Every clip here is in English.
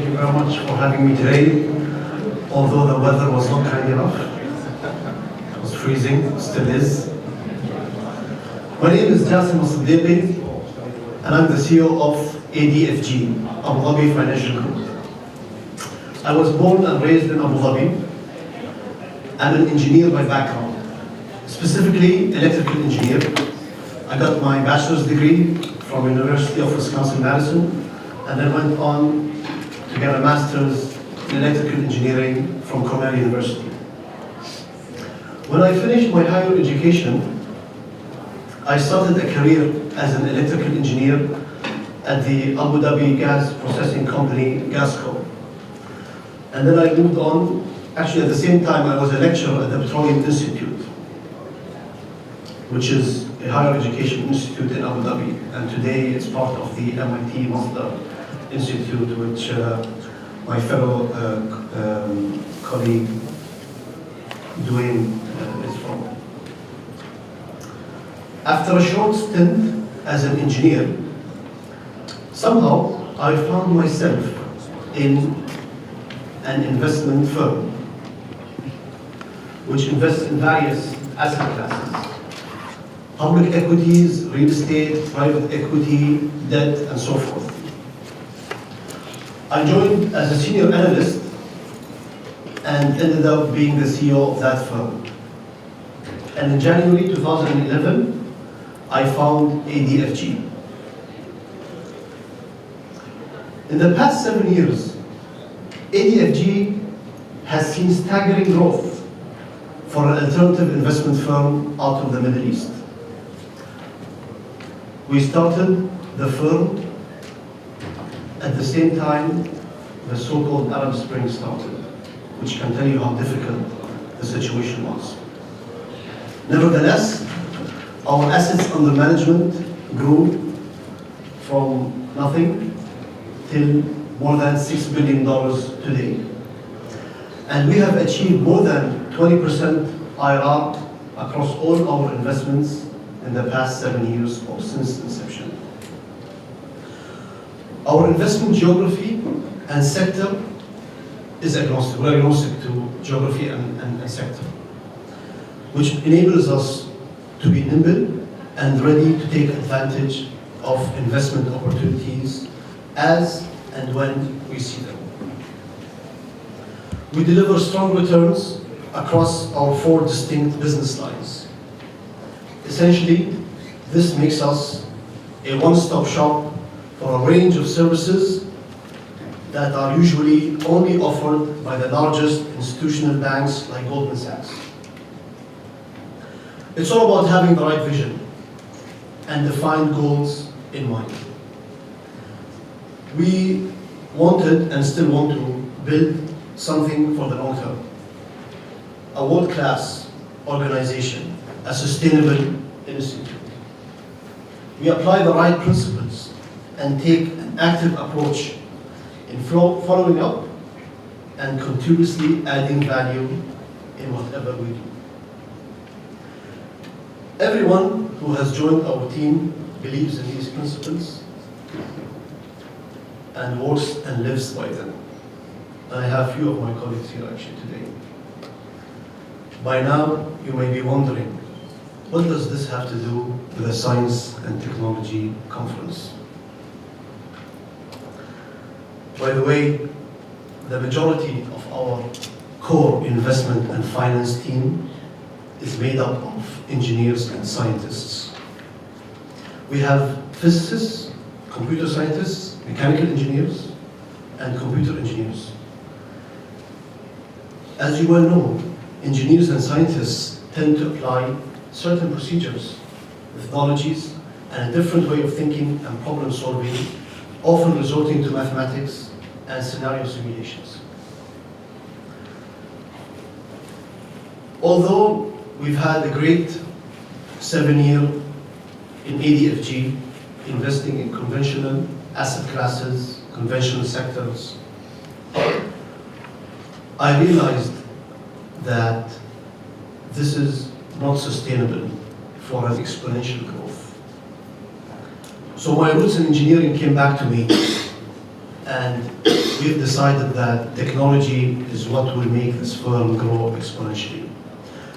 you very much for having me today. Although the weather was not kind enough. It was freezing, still is. My name is Jassim Alseddiqi, and I'm the CEO of ADFG, Abu Dhabi Financial Group. I was born and raised in Abu Dhabi. I'm an engineer by background, specifically electrical engineer. I got my bachelor's degree from University of Wisconsin-Madison, and then went on to get a master's in electrical engineering from Cornell University. When I finished my higher education, I started a career as an electrical engineer at the Abu Dhabi gas processing company, Gasco. And then I moved on. Actually, at the same time, I was a lecturer at the Petroleum Institute, which is a higher education institute in Abu Dhabi. And today it's part of the MIT Masdar Institute, which my fellow colleague, Dwayne, is from. After a short stint as an engineer, somehow I found myself in an investment firm which invests in various asset classes: public equities, real estate, private equity, debt, and so forth. I joined as a senior analyst and ended up being the CEO of that firm. And in January 2011, I found ADFG. In the past 7 years, ADFG has seen staggering growth for an alternative investment firm out of the Middle East. We started the firm at the same time the so-called Arab Spring started, which can tell you how difficult the situation was. Nevertheless, our assets under management grew from nothing till more than $6 billion today. And we have achieved more than 20% IRR across all our investments in the past 7 years or since inception. Our investment geography and sector is agnostic. We're agnostic to geography and sector, which enables us to be nimble and ready to take advantage of investment opportunities as and when we see them. We deliver strong returns across our 4 distinct business lines. Essentially, this makes us a one-stop shop for a range of services that are usually only offered by the largest institutional banks like Goldman Sachs. It's all about having the right vision and defined goals in mind. We wanted and still want to build something for the long term. A world-class organization, a sustainable institute. We apply the right principles and take an active approach in following up and continuously adding value in whatever we do. Everyone who has joined our team believes in these principles and works and lives by them. And I have a few of my colleagues here actually today. By now, you may be wondering, what does this have to do with a science and technology conference? By the way, the majority of our core investment and finance team is made up of engineers and scientists. We have physicists, computer scientists, mechanical engineers, and computer engineers. As you well know, engineers and scientists tend to apply certain procedures, methodologies, and a different way of thinking and problem solving, often resorting to mathematics and scenario simulations. Although we've had a great 7 year in ADFG, investing in conventional asset classes, conventional sectors, I realized that this is not sustainable for an exponential growth. So my roots in engineering came back to me, and we've decided that technology is what will make this firm grow exponentially.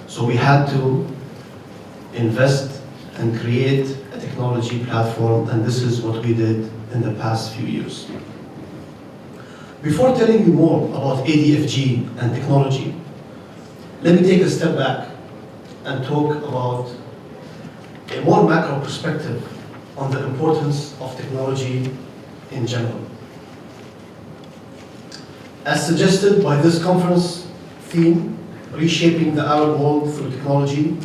So we had to invest and create a technology platform, and this is what we did in the past few years. Before telling you more about ADFG and technology, let me take a step back and talk about a more macro perspective on the importance of technology in general. As suggested by this conference theme, Reshaping the Arab World Through Technology,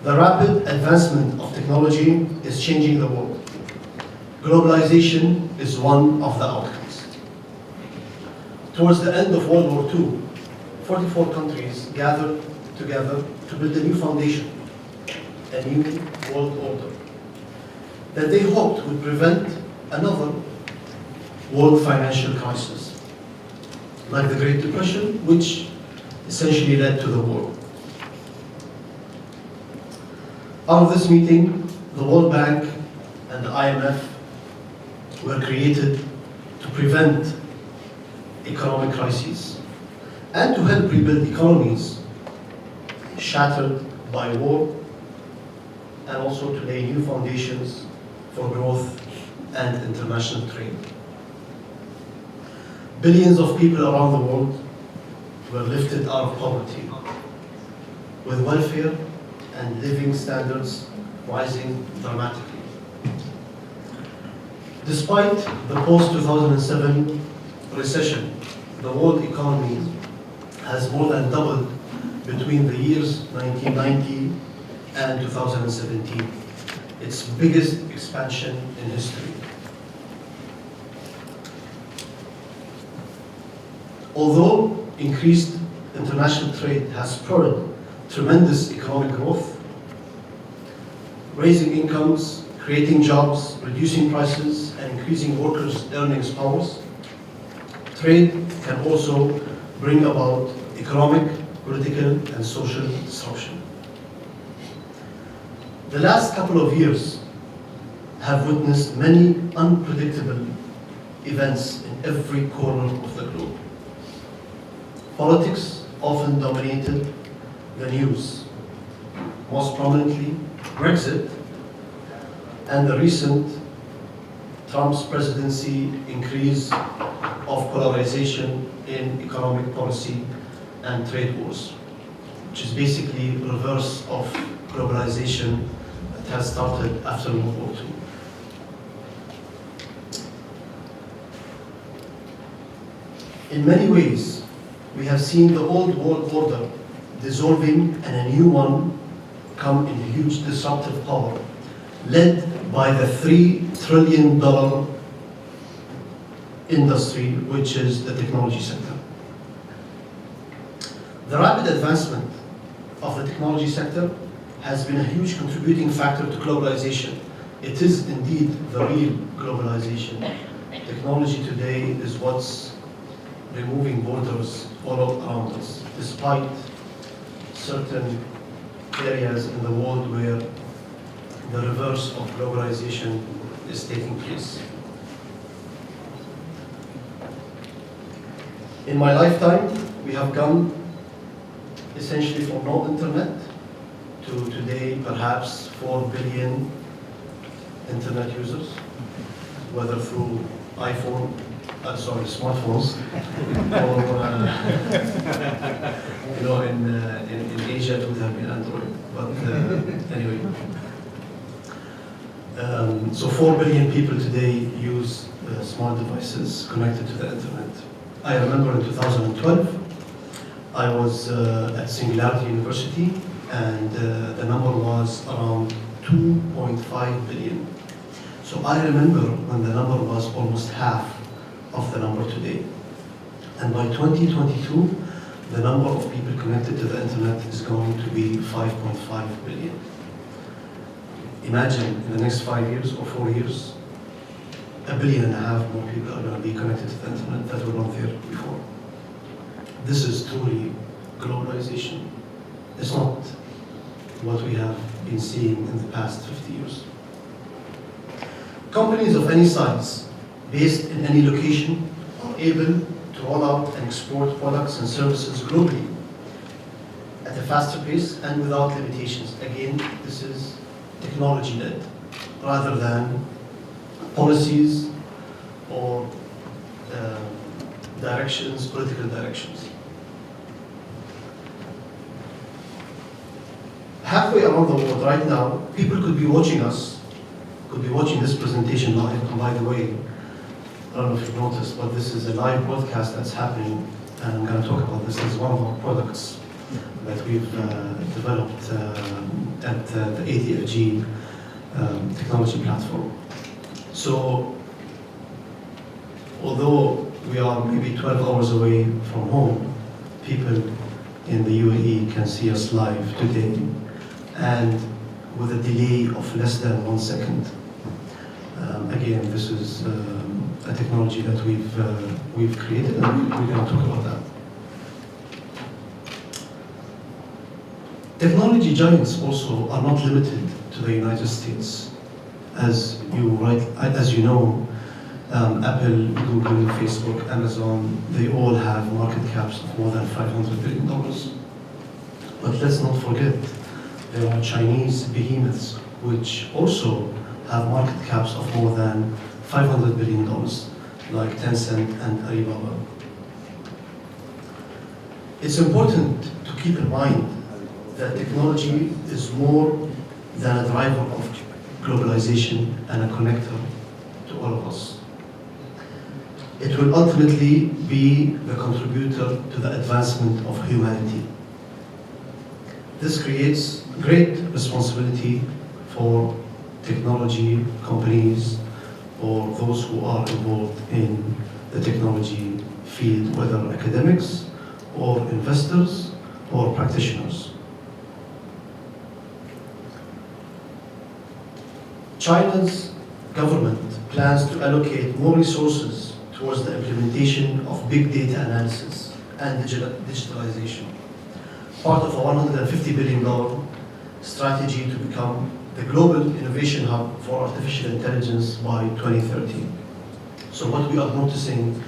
the rapid advancement of technology is changing the world. Globalization is one of the outcomes. Towards the end of World War II, 44 countries gathered together to build a new foundation, a new world order, that they hoped would prevent another world financial crisis, like the Great Depression, which essentially led to the war. Out of this meeting, the World Bank and the IMF were created to prevent economic crises and to help rebuild economies shattered by war, and also to lay new foundations for growth and international trade. Billions of people around the world were lifted out of poverty, with welfare and living standards rising dramatically. Despite the post-2007 recession, the world economy has more than doubled between the years 1990 and 2017, its biggest expansion in history. Although increased international trade has spurred tremendous economic growth, raising incomes, creating jobs, reducing prices, and increasing workers' earnings powers, trade can also bring about economic, political, and social disruption. The last couple of years have witnessed many unpredictable events in every corner of the globe. Politics often dominated the news, most prominently Brexit and the recent Trump's presidency increase of polarization in economic policy and trade wars, which is basically reverse of globalization that has started after World War II. In many ways, we have seen the old world order dissolving and a new one come in huge disruptive power, led by the $3 trillion industry, which is the technology sector. The rapid advancement of the technology sector has been a huge contributing factor to globalization. It is indeed the real globalization. Technology today is what's removing borders all around us, despite certain areas in the world where the reverse of globalization is taking place. In my lifetime, we have gone essentially from no internet to today perhaps 4 billion internet users, whether through smartphones, or in Asia it would have been Android. But anyway, so 4 billion people today use smart devices connected to the internet. I remember in 2012, I was at Singularity University, and the number was around 2.5 billion. So I remember when the number was almost half of the number today. And by 2022, the number of people connected to the internet is going to be 5.5 billion. Imagine in the next 5 years or 4 years, 1.5 billion more people are going to be connected to the internet that were not there before. This is truly globalization. It's not what we have been seeing in the past 50 years. Companies of any size, based in any location, are able to roll out and export products and services globally at a faster pace and without limitations. Again, this is technology-led rather than policies or directions, political directions. Halfway around the world right now, people could be watching us, could be watching this presentation live. And by the way, I don't know if you've noticed, but this is a live broadcast that's happening, and I'm going to talk about this as one of our products that we've developed at the ADFG technology platform. So, although we are maybe 12 hours away from home, people in the UAE can see us live today, and with a delay of less than 1 second. Again, this is a technology that we've created, and we're going to talk about that. Technology giants also are not limited to the United States. As you know, Apple, Google, Facebook, Amazon, they all have market caps of more than $500 billion. But let's not forget, there are Chinese behemoths which also have market caps of more than $500 billion, like Tencent and Alibaba. It's important to keep in mind that technology is more than a driver of globalization and a connector to all of us. It will ultimately be the contributor to the advancement of humanity. This creates great responsibility for technology companies or those who are involved in the technology field, whether academics or investors or practitioners. China's government plans to allocate more resources towards the implementation of big data analysis and digitalization, part of a $150 billion strategy to become the global innovation hub for artificial intelligence by 2030. So what we are noticing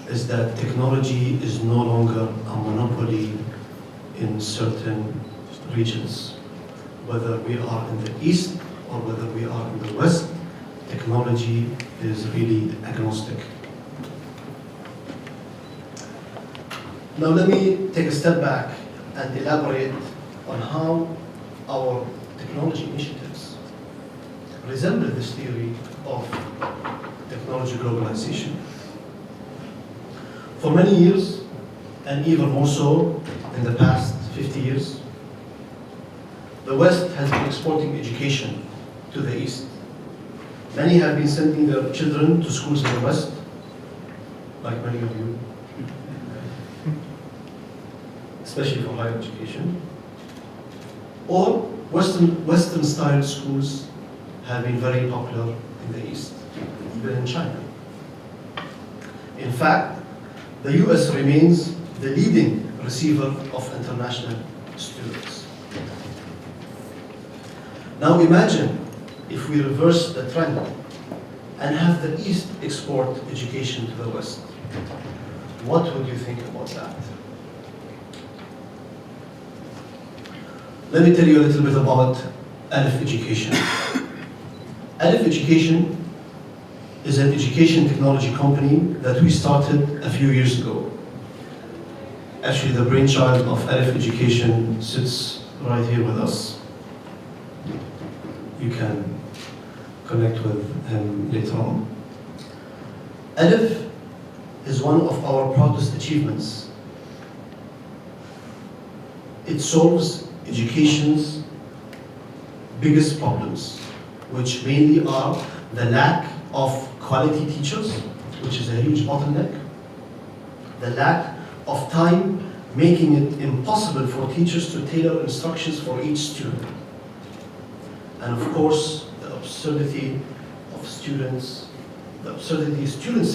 is that technology is no longer a monopoly in certain regions. Whether we are in the East or whether we are in the West, technology is really agnostic. Now let me take a step back and elaborate on how our technology initiatives resemble this theory of technology globalization. For many years, and even more so in the past 50 years, the West has been exporting education to the East. Many have been sending their children to schools in the West, like many of you, especially for higher education. Or Western style schools have been very popular in the East, even in China. In fact, the US remains the leading receiver of international students. Now imagine if we reverse the trend and have the East export education to the West. What would you think about that? Let me tell you a little bit about Aleph Education. Aleph Education is an education technology company that we started a few years ago. Actually, the brainchild of Aleph Education sits right here with us. You can connect with him later on. Aleph is one of our proudest achievements. It solves education's biggest problems, which mainly are the lack of quality teachers, which is a huge bottleneck, the lack of time, making it impossible for teachers to tailor instructions for each student, and of course, the absurdity students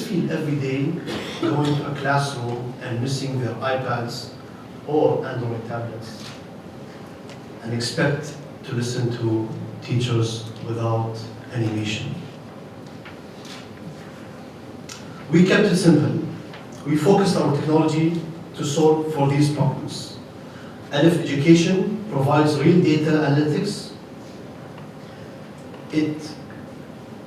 feel every day going to a classroom and missing their iPads or Android tablets, and expect to listen to teachers without animation. We kept it simple. we focused our technology to solve for these problems. Alif Education provides real data analytics. It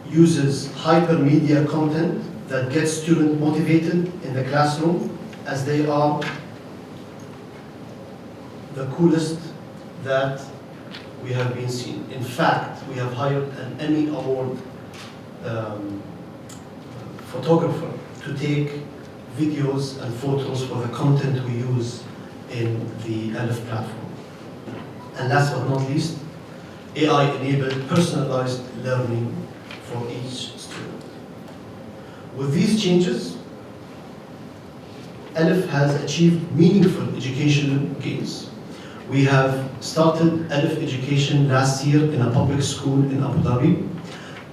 uses hypermedia content that gets students motivated in the classroom, as they are the coolest that we have been seen. In fact, we have hired an Emmy Award photographer to take videos and photos for the content we use in the Alif platform. And last but not least, AI-enabled personalized learning for each student. With these changes, Alif has achieved meaningful educational gains. We have started Alif Education last year in a public school in Abu Dhabi,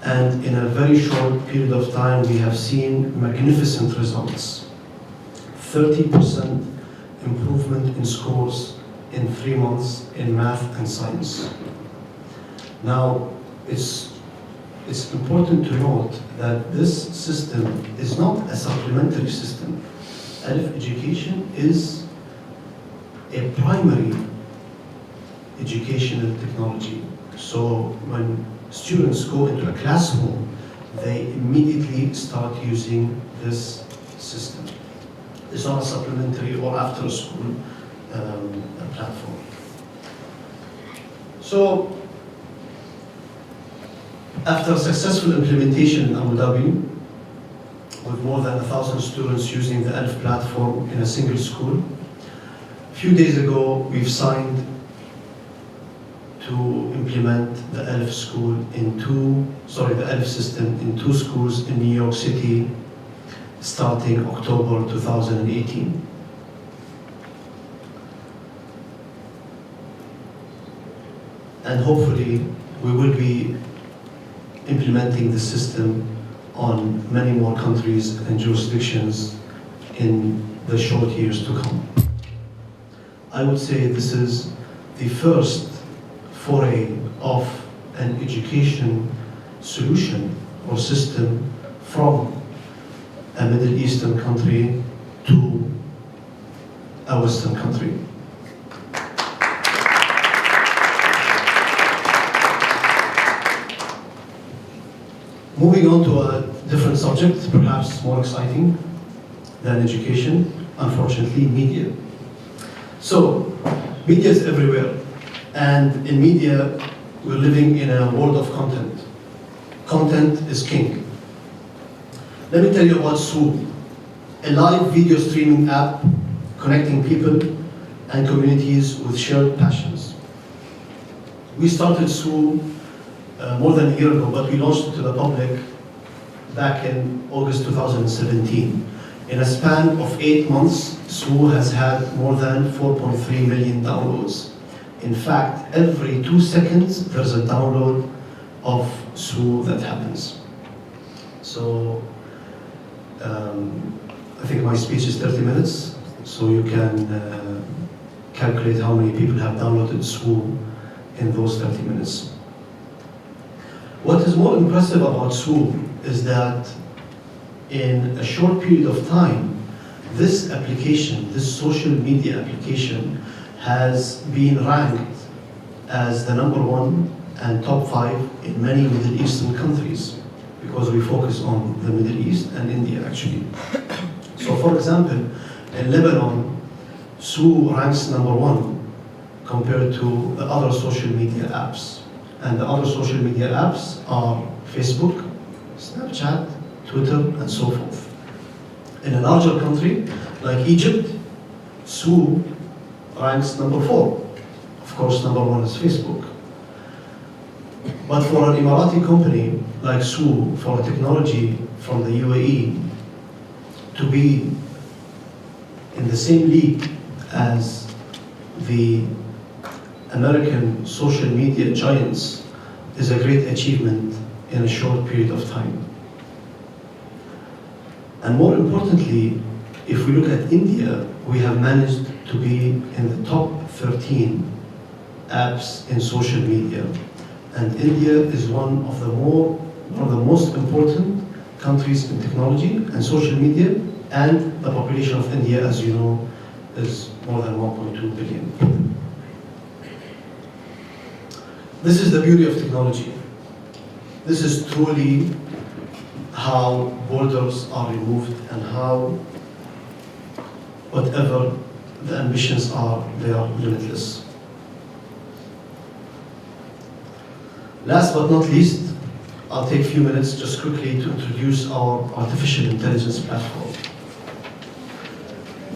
and in a very short period of time we have seen magnificent results. 30% improvement in scores in 3 months in math and science. Now, it's important to note that this system is not a supplementary system. Alif Education is a primary educational technology. So when students go into a classroom, they immediately start using this system. It's not a supplementary or after school platform. So after successful implementation in Abu Dhabi, with more than 1,000 students using the Alif platform in a single school, a few days ago we've signed to implement the Alif system in 2 schools in New York City starting October 2018. And hopefully we will be implementing the system on many more countries and jurisdictions in the short years to come. I would say this is the first foray of an education solution or system from a Middle Eastern country to a Western country. Moving on to a different subject, perhaps more exciting than education, unfortunately, media. So, media is everywhere, and in media, we're living in a world of content. Content is king. Let me tell you about Swoop, a live video streaming app connecting people and communities with shared passions. We started Swoop more than a year ago, but we launched it to the public back in August 2017. In a span of 8 months, Swoop has had more than 4.3 million downloads. In fact, every 2 seconds, there's a download of Swoop that happens. So, I think my speech is 30 minutes, so you can calculate how many people have downloaded Swoop in those 30 minutes. What is more impressive about Swoop is that in a short period of time, this application, this social media application, has been ranked as the #1 and top 5 in many Middle Eastern countries, because we focus on the Middle East and India actually. So for example, in Lebanon, Swoop ranks #1 compared to the other social media apps. And the other social media apps are Facebook, Snapchat, Twitter, and so forth. In a larger country like Egypt, Swoop ranks #4. Of course, #1 is Facebook. But for an Emirati company like Swoop, for a technology from the UAE, to be in the same league as the American social media giants is a great achievement in a short period of time. And more importantly, if we look at India, we have managed to be in the top 13 apps in social media. And India is one of the most important countries in technology and social media, and the population of India, as you know, is more than 1.2 billion. This is the beauty of technology. This is truly how borders are removed and how whatever the ambitions are, they are limitless. Last but not least, I'll take a few minutes just quickly to introduce our artificial intelligence platform.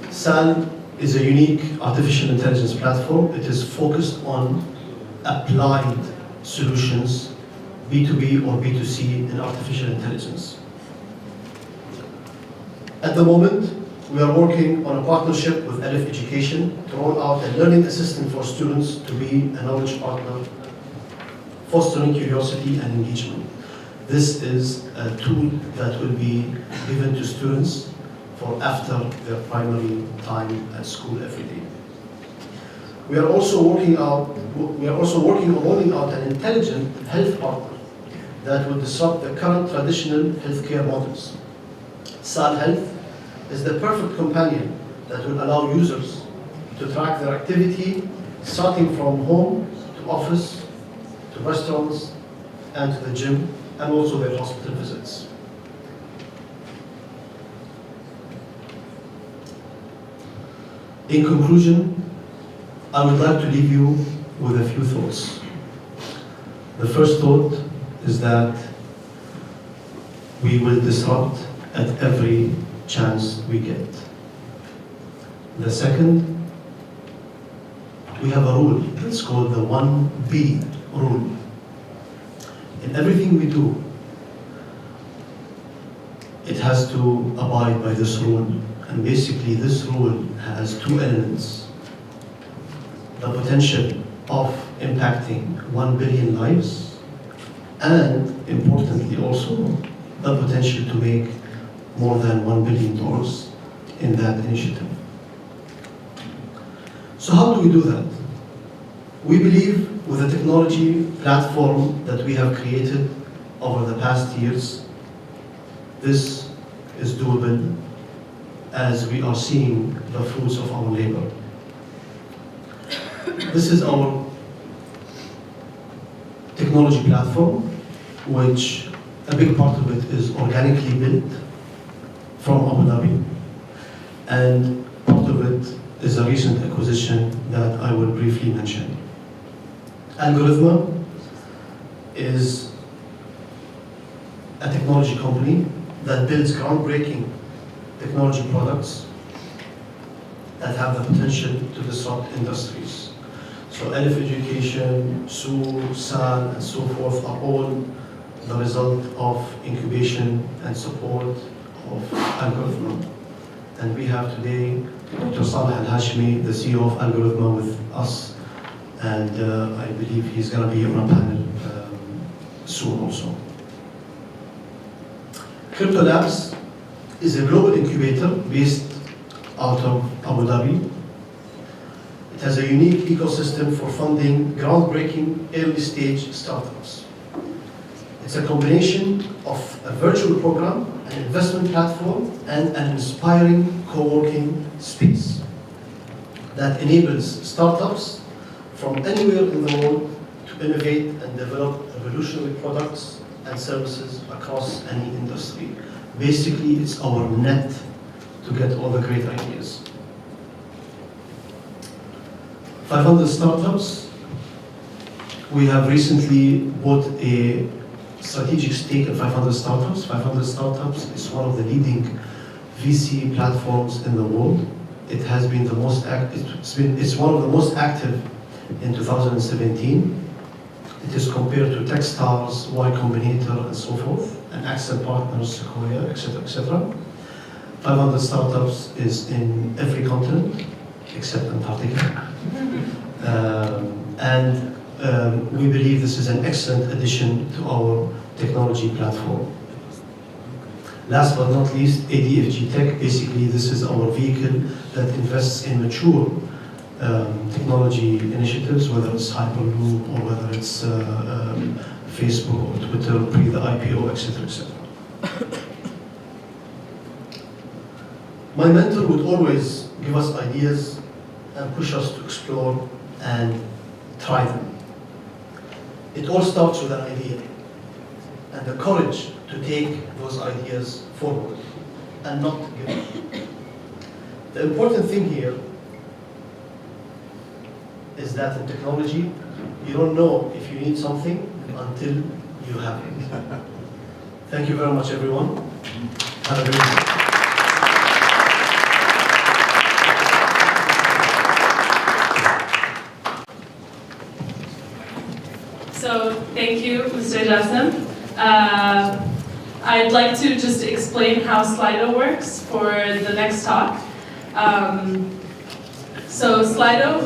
SAL is a unique artificial intelligence platform. It is focused on applied solutions, B2B or B2C in artificial intelligence. At the moment, we are working on a partnership with Aleph Education to roll out a learning assistant for students to be a knowledge partner, fostering curiosity and engagement. This is a tool that will be given to students for after their primary time at school every day. We are also working on rolling out an intelligent health partner that will disrupt the current traditional healthcare models. SAL Health is the perfect companion that will allow users to track their activity, starting from home to office, to restaurants, and to the gym, and also their hospital visits. In conclusion, I would like to leave you with a few thoughts. The first thought is that we will disrupt at every chance we get. The second, we have a rule that's called the 1B rule. In everything we do, it has to abide by this rule. And basically this rule has two elements. The potential of impacting 1 billion lives, and importantly also, the potential to make more than $1 billion in that initiative. So how do we do that? We believe with the technology platform that we have created over the past years, this is doable as we are seeing the fruits of our labor. This is our technology platform, which a big part of it is organically built from Abu Dhabi, and part of it is a recent acquisition that I will briefly mention. Algorithm is a technology company that builds groundbreaking technology products that have the potential to disrupt industries. So Aleph Education, SU, SAL, and so forth are all the result of incubation and support of Algorithm. And we have today Dr. Saleh Al-Hashmi, the CEO of Algorithm, with us. And I believe he's going to be on a panel soon also. Crypto Labs is a global incubator based out of Abu Dhabi. It has a unique ecosystem for funding groundbreaking early stage startups. It's a combination of a virtual program, an investment platform, and an inspiring co-working space that enables startups from anywhere in the world to innovate and develop revolutionary products and services across any industry. Basically, it's our net to get all the great ideas. 500 startups. We have recently bought a strategic stake in 500 startups. 500 startups is one of the leading VC platforms in the world. It has been the most it's one of the most active in 2017. It is compared to Techstars, Y Combinator, and so forth, and Accent Partners, Sequoia, etc., etc. 500 startups is in every continent except Antarctica. We believe this is an excellent addition to our technology platform. Last but not least, ADFG Tech. Basically, this is our vehicle that invests in mature technology initiatives, whether it's Hyperloop or whether it's Facebook or Twitter, pre the IPO, etc., etc. My mentor would always give us ideas and push us to explore and try them. It all starts with an idea and the courage to take those ideas forward and not give up. The important thing here is that in technology, you don't know if you need something until you have it. Thank you very much, everyone. Have a great day. So, thank you, Mr. Jassim. I'd like to just explain how Slido works for the next talk. So Slido,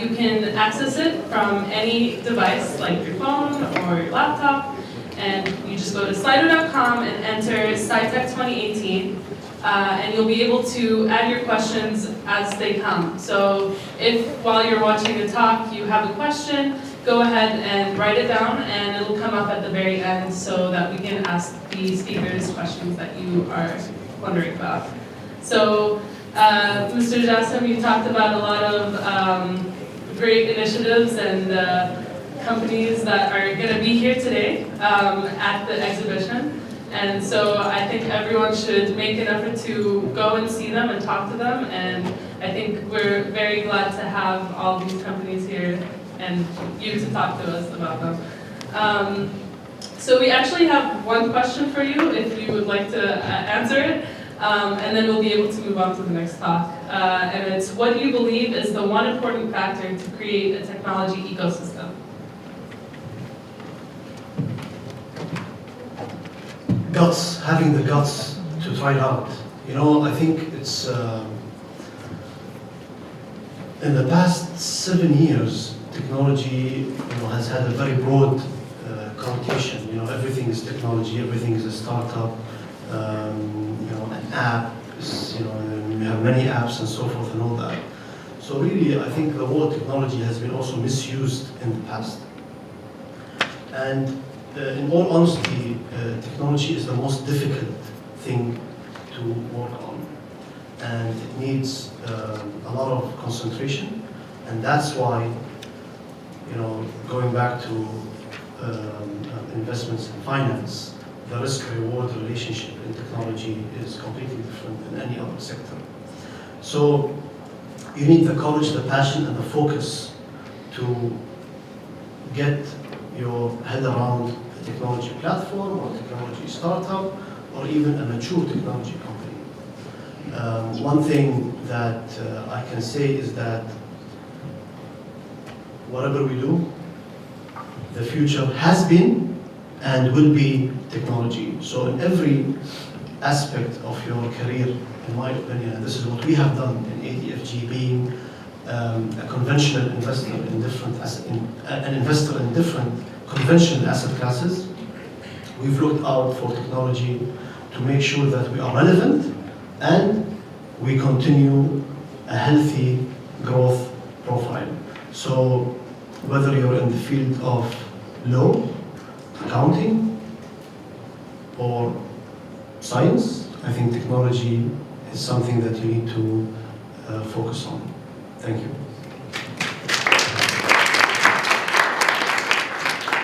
you can access it from any device, like your phone or your laptop, and you just go to slido.com and enter SciTech 2018, and you'll be able to add your questions as they come. So if while you're watching the talk you have a question, go ahead and write it down, and it'll come up at the very end so that we can ask the speakers questions that you are wondering about. So, Mr. Jassim, you talked about a lot of great initiatives and companies that are going to be here today at the exhibition. And so I think everyone should make an effort to go and see them and talk to them. And I think we're very glad to have all these companies here and you to talk to us about them. So we actually have one question for you if you would like to answer it. And then we'll be able to move on to the next talk. And it's, what do you believe is the one important factor to create a technology ecosystem? Guts, having the guts to try it out. You know, I think it's, in the past 7 years, technology has had a very broad connotation. Everything is technology, everything is a startup. An app, we have many apps and so forth and all that. So really, I think the word technology has been also misused in the past. And in all honesty, technology is the most difficult thing to work on. And it needs a lot of concentration. And that's why, going back to investments in finance, the risk-reward relationship in technology is completely different than any other sector. So you need the courage, the passion, and the focus to get your head around a technology platform or technology startup or even a mature technology company. One thing that I can say is that whatever we do, the future has been and will be technology. So in every aspect of your career, in my opinion, and this is what we have done in ADFG, being a conventional investor in an investor in different conventional asset classes, we've looked out for technology to make sure that we are relevant and we continue a healthy growth profile. So whether you're in the field of law, accounting, or science, I think technology is something that you need to focus on. Thank you.